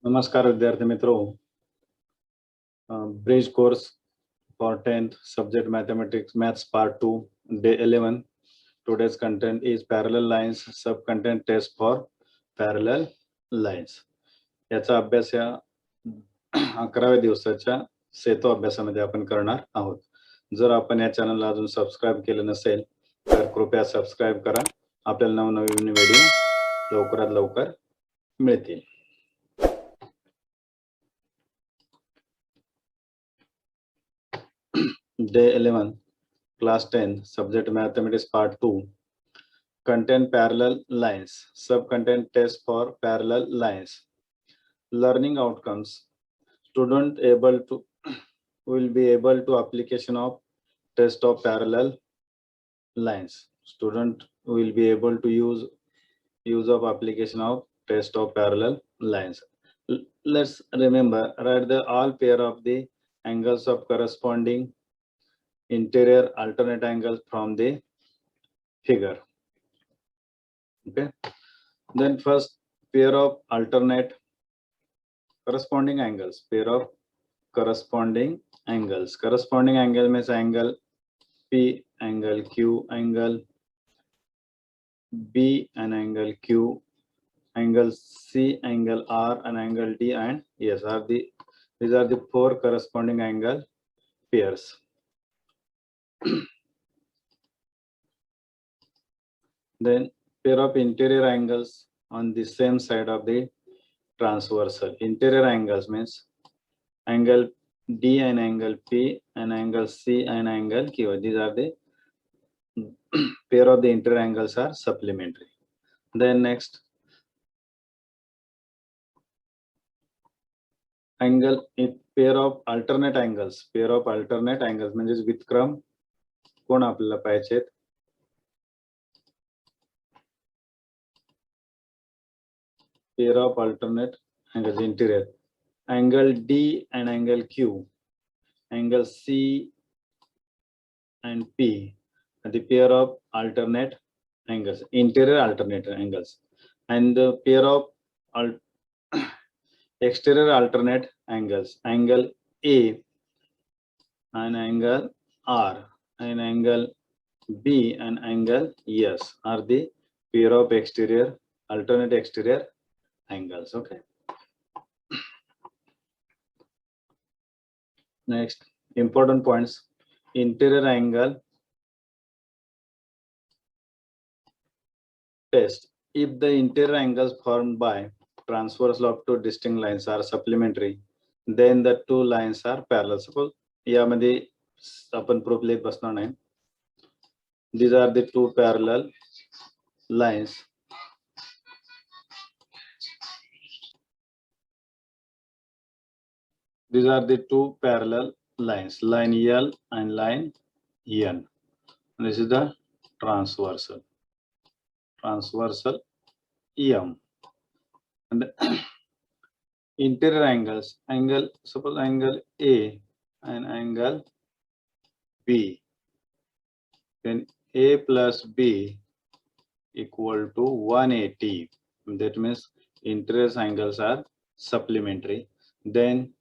नमस्कार विद्यार्थी मित्रों, bridge course for 10th subject mathematics maths part 2 day 11. Today's content is parallel lines sub content test for parallel lines. याचा अभ्यास या 11व्या दिवसाच्या सेतो अभ्यासामध्ये आपण करणार आहोत. जर आपण या चॅनलला अजून सबस्क्राइब केलं नसेल तर कृपया सबस्क्राइब करा. आपल्याला नवनवीन व्हिडिओ लवकरात लवकर मिळतील. Day 11, class 10, subject mathematics part 2, content parallel lines, sub-content test for parallel lines. Learning outcomes, student will be able to application of test of parallel lines. Student will be able to use of application of test of parallel lines. Let's remember, write the all pair of the angles of corresponding interior alternate angles from the figure. Okay, then first pair of alternate corresponding angles. Pair of corresponding angles. Corresponding angle means angle P, angle Q, angle B, and angle Q, angle C, angle R, and angle D, and yes, these are the four corresponding angle pairs. Then pair of interior angles on the same side of the transversal. Interior angles means angle D and angle P and angle C and angle Q. These are the pair of the interior angles are supplementary. Then next, angle pair of alternate angles. Pair of alternate angles म्हणजे विक्रम कोण आपल्याला पाहिजेत. Pair of alternate angles interior. Angle D and angle Q, angle C and P, the pair of alternate angles, interior alternate angles, and the pair of exterior alternate angles, angle A and angle R and angle B and angle S are the pair of exterior alternate exterior angles. Okay. Next, important points. Interior angle test. If the interior angles formed by transversal of two distinct lines are supplementary, then the two lines are parallel. Suppose यामध्ये आपण proof लिहित बसणार नाही. These are the two parallel lines. These are the two parallel lines, line L and line N. This is the transversal M. And the interior angles, suppose angle A and angle B, then A plus B equal to 180. That means interior angles are supplementary. Then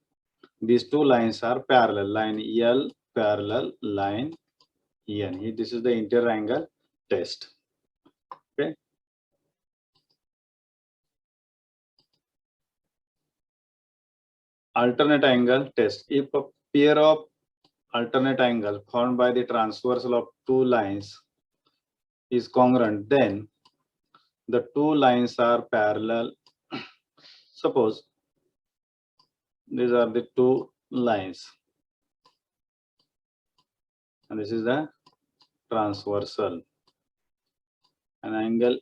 these two lines are parallel, line L parallel line N. This is the interior angle test. Okay. Alternate angle test. If a pair of alternate angle formed by the transversal of two lines is congruent, then the two lines are parallel. Suppose these are the two lines and this is the transversal, and angle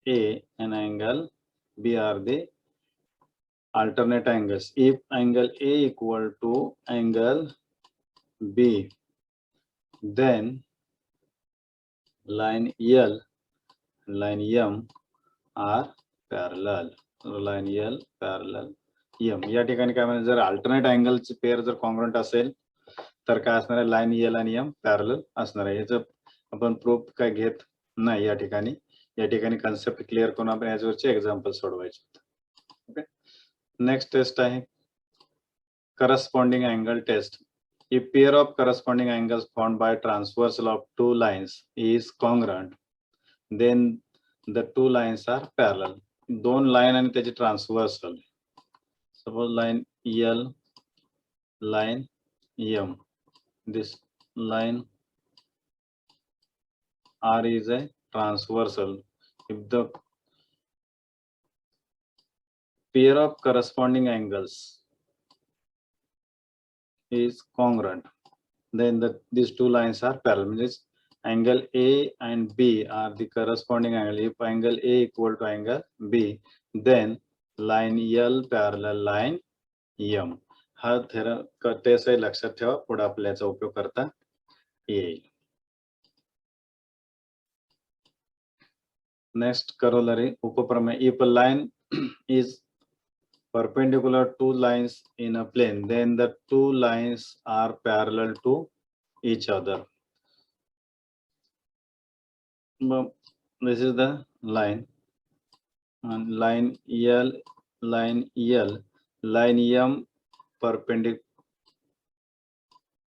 A and angle B are the alternate angles. If angle A equal to angle B, then line L and line M are parallel. Line L parallel M. या ठिकाणी काय म्हणजे जर alternate अँगलची pair जर congruent असेल तर काय असणार आहे, लाईन L आणि M पॅरलल असणार आहे. याचं आपण प्रूफ काय घेत नाही या ठिकाणी. या ठिकाणी कन्सेप्ट क्लिअर करून आपण याच्यावरचे एक्झाम्पल सोडवायचे. ओके, नेक्स्ट टेस्ट आहे corresponding angle test. If pair of corresponding angles formed by transversal of two lines is congruent, then the two lines are parallel. दोन लाइन आणि त्याची transversal. Suppose line L, line M. This line R is a transversal. If the pair of corresponding angles is congruent, then these two lines are parallel. Means angle A and B are the corresponding angle. If angle A equal to angle B, then line L parallel line M. हा theorem test आहे, लक्षात ठेवा, पुढे आपल्याचा उपयोग करता येईल. Next corollary उपप्रमेय. If a line is perpendicular two lines in a plane, then the two lines are parallel to each other. This is the line, and line L, line M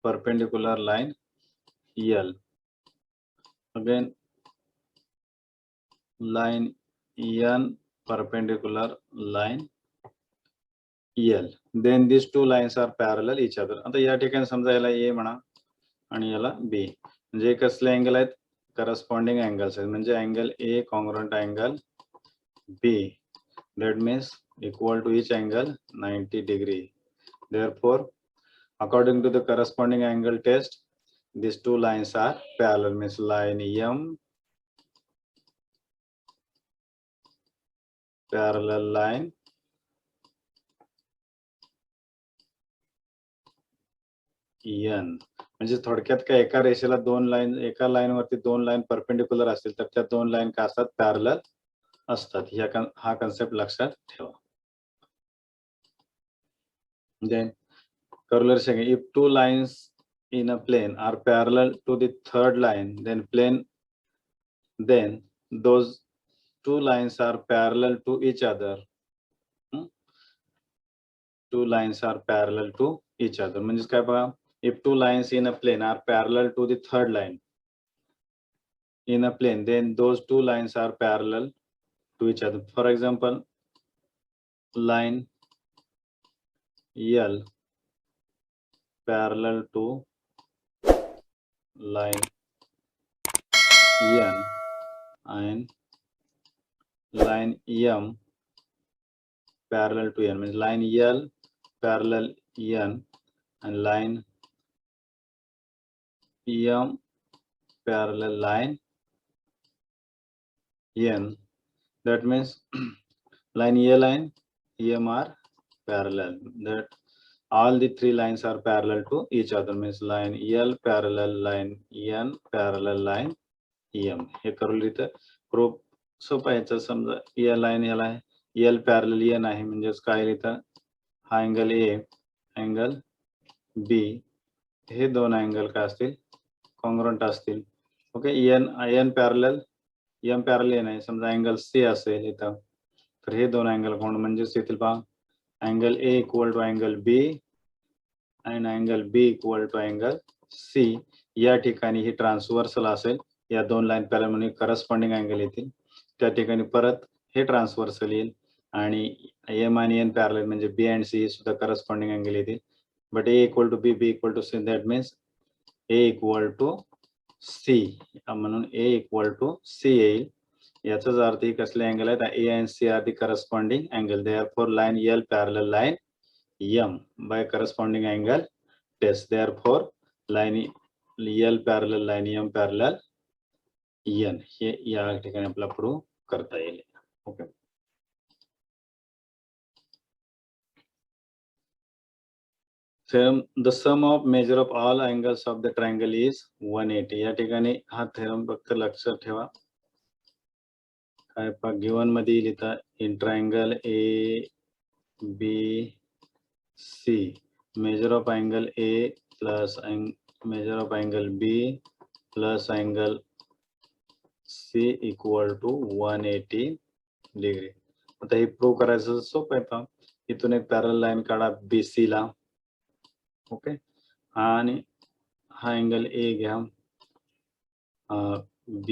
perpendicular line L. Again line N perpendicular line L. Then these two lines are parallel each other. आता या ठिकाणी समजा याला A म्हणा आणि याला B. म्हणजे कसले अँगल आहेत? करस्पॉन्डिंग अँगल्स आहेत. म्हणजे angle A congruent angle B. That means equal to each angle 90 degree. Therefore, according to the corresponding angle test, these two lines are parallel. Means line M parallel line N. म्हणजे थोडक्यात काय, एका रेषेला दोन line, एका line वरती दोन line perpendicular असतील तर त्या दोन लाईन काय असतात? पॅरलल असतात. हा कन्सेप्ट लक्षात ठेवा. Then corollary saying, if two lines in a plane are parallel to the third line, then those two lines are parallel to each other. Two lines are parallel to each other. म्हणजे काय बघा, if two lines in a plane are parallel to the third line in a plane, then those two lines are parallel to each other. For example, line L parallel to line N and line M parallel to N. Means line L parallel N and line M parallel line N. That means line L and M are parallel. That all the three lines are parallel to each other. Means line L parallel line N parallel line M. हे करून लिहितं proof सोपं आहे. याचं समजा या line याला L parallel N आहे, म्हणजेच काय लिहितं, हा अँगल A अँगल B, हे दोन अँगल काय असतील? कॉन्ग्रुएंट असतील. Okay, N parallel M parallel N आहे, समजा अँगल C असेल इथं, तर हे दोन अँगल कोण, म्हणजेच येतील पहा angle A equal to angle B and angle B equal to angle C. या ठिकाणी ही ट्रान्सव्हर्सल असेल, या दोन लाईन पॅरलल म्हणून करस्पॉन्डिंग अँगल येतील. त्या ठिकाणी परत हे ट्रान्सव्हर्सल येईल आणि M आणि N पॅरलल म्हणजे B and C सुद्धा करस्पॉन्डिंग अँगल येतील. But A equal to B, B equal to C, that means A equal to C, म्हणून A इक्वल टू C येईल. याचाच अर्थ ही कसले अँगल आहेत? A and C are the corresponding angle. Therefore line L parallel line M by corresponding angle test. Therefore, line L parallel line M parallel N. हे या ठिकाणी आपल्याला prove करता येईल. Okay, the sum of measure of all angles of the triangle is 180. या ठिकाणी हा theorem फक्त लक्षात ठेवा. काय पहा, गिवन मध्ये लिहिता in triangle A B C, measure of angle A plus measure of angle B plus angle C equal to 180 degree. आता हे प्रूव्ह करायचं सोपं आहे. तर इथून एक पॅरल लाईन काढा BC ला. ओके, आणि हा अँगल A घ्या, B,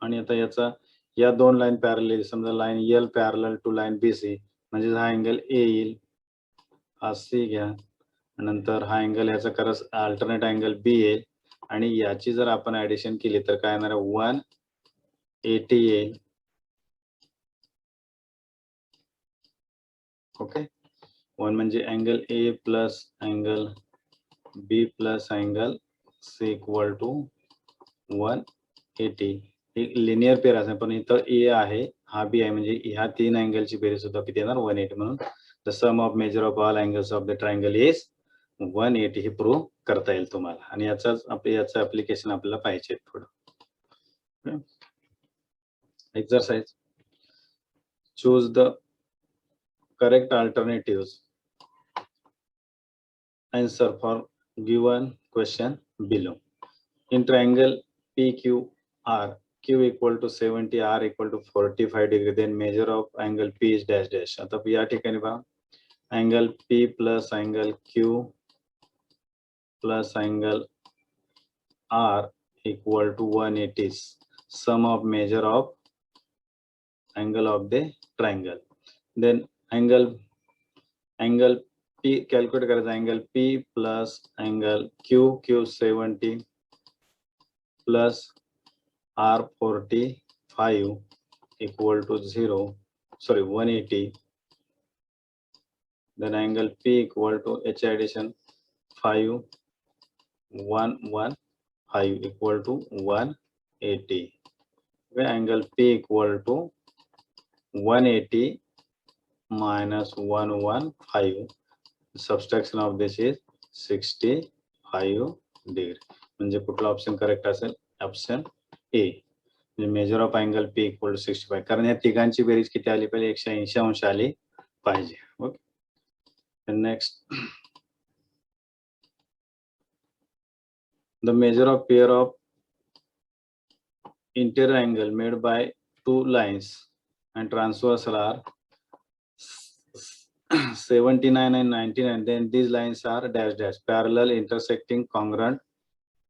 आणि आता याचा या दोन लाईन पॅरल, समजा line L parallel to line BC, म्हणजे हा अँगल A येईल, हा C घ्या, नंतर हा अँगल याचा खरंच अल्टरनेट अँगल B येईल, आणि याची जर आपण ऍडिशन केली तर काय येणार आहे, 180 येईल. ओके, 1 म्हणजे angle A plus angle B plus angle C equal to 180. एक लिनियर पेअर असेल, पण इथं A आहे, हा B आहे, म्हणजे ह्या तीन अँगलची बेरीज सुद्धा किती येणार, 180. म्हणून the sum of measure of all angles of the triangle is 180. हे प्रूव्ह करता येईल तुम्हाला, आणि याचं ऍप्लिकेशन आपल्याला पाहिजे थोडं. Exercise, choose the correct alternatives answer for given question below. In triangle PQR, Q equal to 70, R equal to 45 degree, then measure of angle P is dash dash. आता या ठिकाणी पहा, angle P plus angle Q plus angle R equal to 180, sum of measure of angle of the triangle. Then angle P calculate करायचा, angle P plus angle Q 70 plus R 45 equal to 180. Then angle P equal to H addition 5 115 equal to 180. Okay, angle P equal to 180 minus 115. Subtraction of this is 65 degree. म्हणजे कुठला option correct असेल, option A. म्हणजे measure of angle P equal to 65, कारण या तिघांची berries किती आली पाहिजे, 180 अंश आली पाहिजे. Okay, next, the measure of pair of interior angle made by two lines and transversal are 79 and 99. Then these lines are dash dash, parallel, intersecting, congruent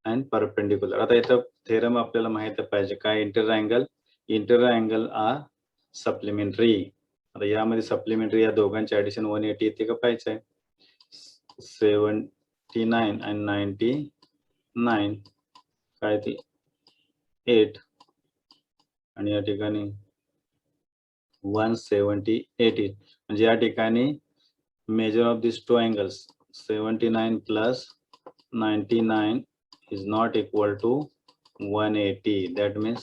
and perpendicular. आता इथं थेरम आपल्याला माहिती पाहिजे काय, इंटेरियर अँगल आर सप्लिमेंटरी. आता यामध्ये supplementary या दोघांचे ऍडिशन 180 येते का पाहिजे. 79 and 99 काय ते 8, आणि या ठिकाणी 178. म्हणजे या ठिकाणी measure of this two angles 79 plus 99 is not equal to 180. That means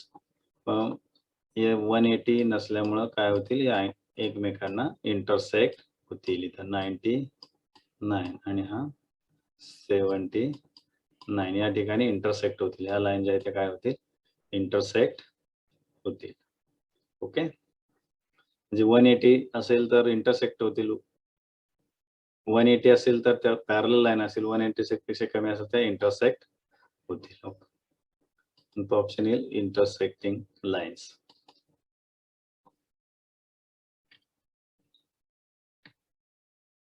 हे 180 नसल्यामुळं काय होतील, या एकमेकांना इंटरसेक्ट होतील. इथं 99 आणि हा 79 या ठिकाणी इंटरसेक्ट होतील. ह्या लाईन ज्या आहेत काय होतील, इंटरसेक्ट होतील. ओके, म्हणजे 180 असेल तर इंटरसेक्ट होतील, 180 असेल तर त्या पॅरलल लाईन असेल, 180 पेक्षा कमी असेल तर इंटरसेक्ट होतील. तो ऑप्शन येईल intersecting lines.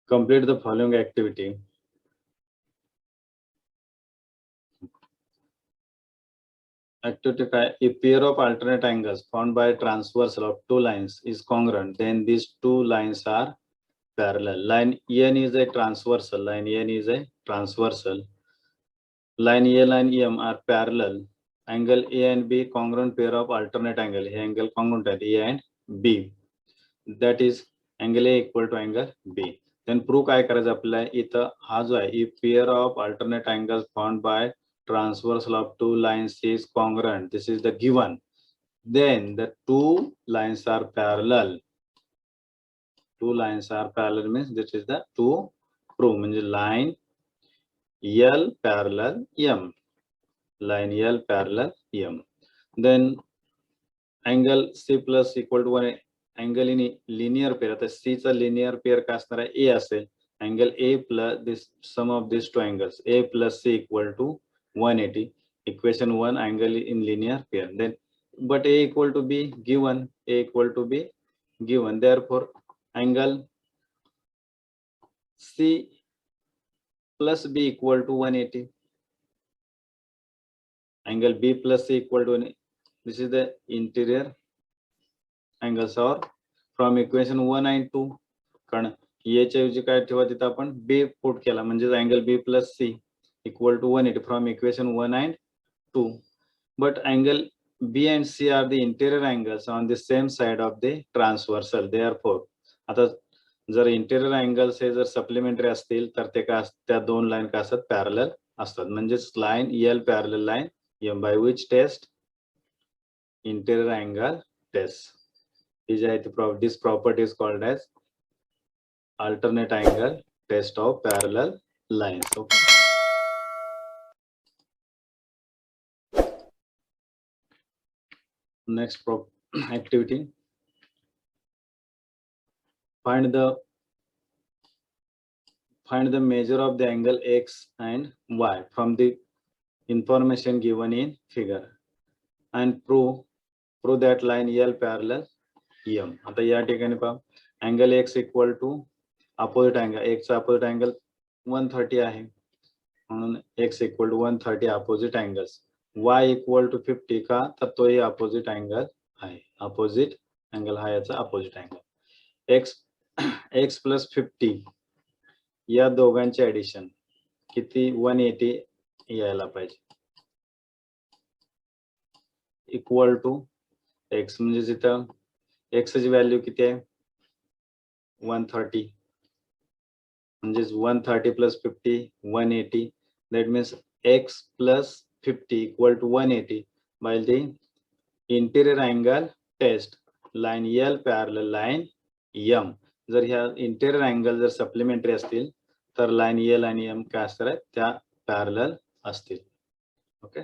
Complete the following activity. Activity 5. If pair of alternate angles formed by transversal of two lines is congruent, then these two lines are parallel. Line N is a transversal. Line N is a transversal. Line A, line M are parallel. Angle A and B congruent pair of alternate angle. हे angle congruent आहे, A and B. That is angle A equal to angle B. Then proof काय करायचं आपल्याला, इथं हा जो आहे, if pair of alternate angles formed by transversal of two lines is congruent, this is the given, then the two lines are parallel. Two lines are parallel means this is the two proof. म्हणजे line L parallel M, line L parallel M. Then angle C plus equal to 1, angle in linear pair. आता C चा linear pair काय असणार आहे, A असेल. Angle A plus this sum of these two angles, A plus C equal to 180. Equation 1, angle in linear pair. Then but A equal to B given, A equal to B given. Therefore, angle C plus B equal to 180. Angle B plus C equal to 180. This is the interior angles. or from equation 1 and 2, कारण याच्या ऐवजी काय ठेवा, तिथं आपण B put केला म्हणजे angle B plus C equal to 180 from equation 1 and 2. But angle B and C are the interior angles on the same side of the transversal. Therefore, आता जर इंटेरियर अँगल्स हे जर सप्लिमेंटरी असतील तर ते काय, त्या दोन लाईन काय असतात, पॅरलल असतात. म्हणजेच line L parallel line M, by which test, interior angle test. ही जी आहे ती this property is called as alternate angle test of parallel lines. Okay. Next activity. Find the measure of the angle x and y from the information given in figure and prove that line L parallel M. आता या ठिकाणी पहा, angle x equal to opposite angle, x opposite angle 130 आहे, म्हणून x equal to 130 opposite angles. y equal to 50 का, तर तोही opposite angle आहे. opposite angle हा याचा opposite angle. x plus 50 या दोघांचे ऍडिशन किती, 180 यायला पाहिजे. इक्वल टू x म्हणजे जिथं x ची व्हॅल्यू किती आहे, 130, म्हणजेच 130 plus 50 180. that means x plus 50 equal to 180 by the interior angle test line L parallel line M. जर ह्या इंटेरियर अँगल जर सप्लिमेंटरी असतील तर लाईन एल आणि एम काय असणार आहेत, त्या पॅरलल असतील. Okay.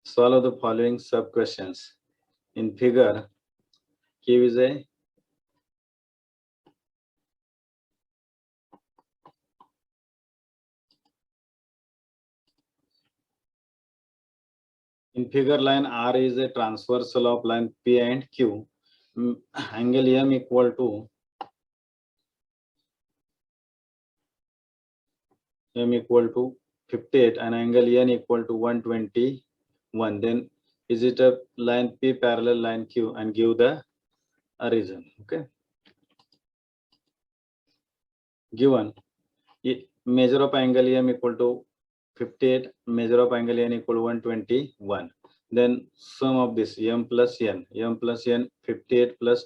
Solve the following sub questions. In figure, Q is a line R is a transversal of line P and Q. Angle M equal to 58 and angle N equal to 121. Then is it a line P parallel line Q, and give the reason. Okay. Given measure of angle M equal to 58, measure of angle N equal to 121. Then sum of this M plus N, 58 plus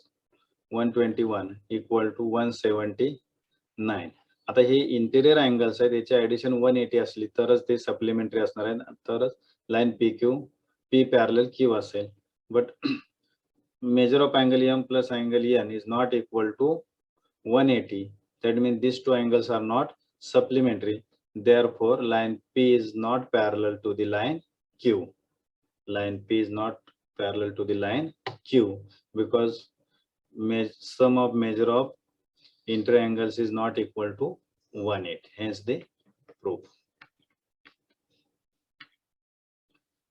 121 equal to 179. आता हे interior angles आहेत, याची addition 180 असली तरच ते supplementary असणार आहे, तरच line P Q P parallel Q असेल. But measure of angle M plus angle N is not equal to 180. That means these two angles are not supplementary. Therefore, line P is not parallel to the line Q. Line P is not parallel to the line Q because sum of measure of interior angles is not equal to 180. Hence the proof.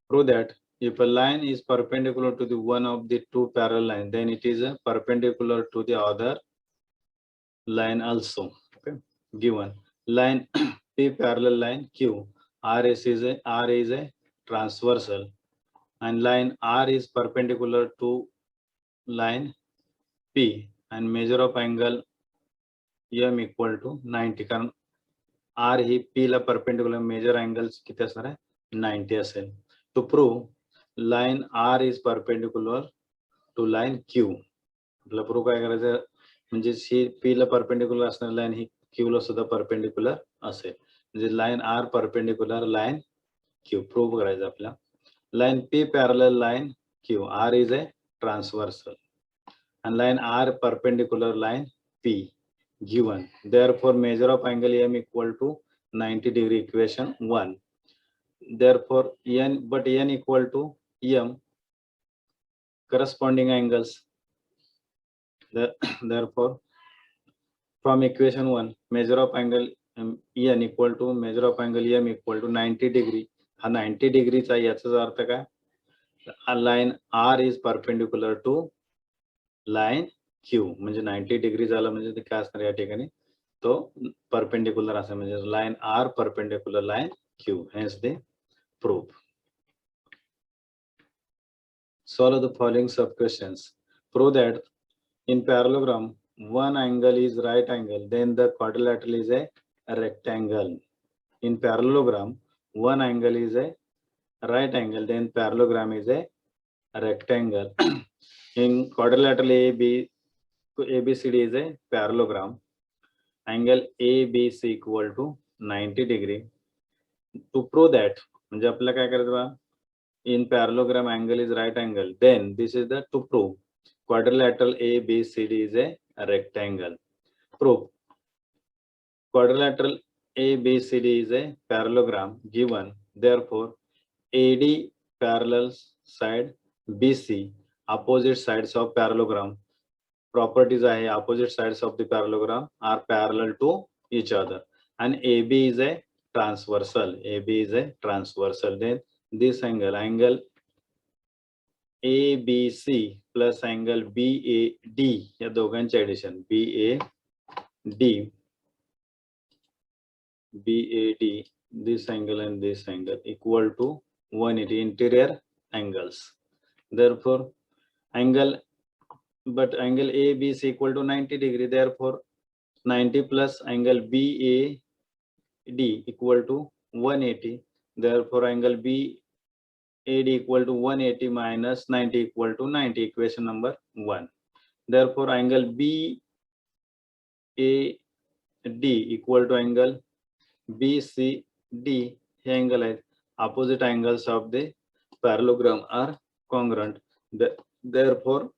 Prove that if a line is perpendicular to the one of the two parallel lines, then it is a perpendicular to the other line also. Okay. Given line P parallel line Q, R is a transversal, and line R is perpendicular to line P, and measure of angle M equal to 90. कारण R ही P ला perpendicular, measure angles किती असणार आहे, 90 असेल. To prove line R is perpendicular to line Q, आपल्याला prove काय करायचं, म्हणजे ही P ला perpendicular असणारी लाईन ही Q ला सुद्धा परपेंडिक्युलर असेल, म्हणजे line R perpendicular line Q prove करायचं आपल्याला. Line P parallel line Q, R is a transversal, and line R perpendicular line P given. Therefore, measure of angle M equal to 90 degree, equation 1. Therefore, N equal to M, corresponding angles. Therefore, from equation 1, measure of angle N equal to measure of angle M equal to 90 degree. हा 90 डिग्रीचा, याचा अर्थ काय, line R is perpendicular to line Q, म्हणजे 90 degree झाला म्हणजे ते काय असणार या ठिकाणी, तो परपेंडिक्युलर असेल, म्हणजे line R perpendicular line Q, hence the proof. Solve the following sub questions. Prove that in parallelogram one angle is right angle, then the quadrilateral is a rectangle. In parallelogram one angle is a right angle, then parallelogram is a rectangle. In quadrilateral ABCD is a parallelogram. Angle ABC equal to 90 degree. To prove that, म्हणजे आपल्याला काय करायचं बा, in parallelogram angle is right angle, then this is the to prove quadrilateral ABCD is a rectangle. Prove quadrilateral ABCD is a parallelogram given, therefore AD parallel side BC, opposite sides of parallelogram. Properties आहे, opposite sides of the parallelogram are parallel to each other, and AB is a transversal. AB is a transversal. Then this angle ABC plus angle BAD, या दोघांचे addition BAD, this angle and this angle equal to 180 interior angles. Therefore angle ABC equal to 90 degree. Therefore 90 plus angle BAD equal to 180. Therefore angle BAD equal to 180 minus 90 equal to 90. Equation number 1. Therefore angle BAD equal to angle BCD. हे angle आहे. Opposite angles of the parallelogram are congruent. Therefore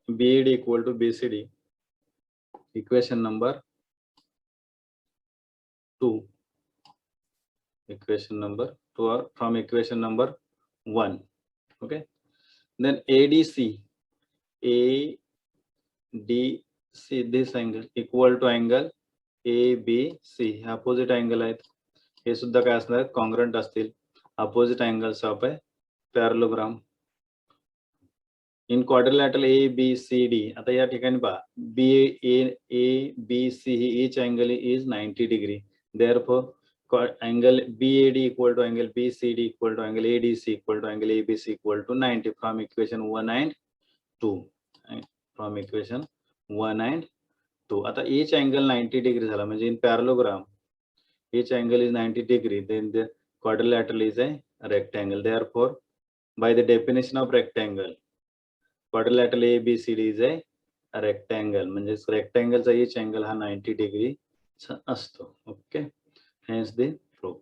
BAD equal to BCD. Equation number 2. Equation number 2 or from equation number 1. Okay. Then ADC, this angle equal to angle ABC. Opposite angle आहेत, हे सुद्धा काय असणार, congruent असतील. Opposite angles of a parallelogram. In quadrilateral ABCD, आता या ठिकाणी पहा, ABC he each angle is 90 degree. Therefore angle BAD equal to angle BCD equal to angle ADC equal to angle ABC equal to 90 from equation 1 and 2. From equation 1 and 2. आता each angle 90 degree झाला, म्हणजे in parallelogram each angle is 90 degree, then the quadrilateral is a rectangle. Therefore by the definition of rectangle, quadrilateral ABCD is a rectangle, म्हणजे rectangle चा each angle हा 90 degree असतो. Okay, hence the proof.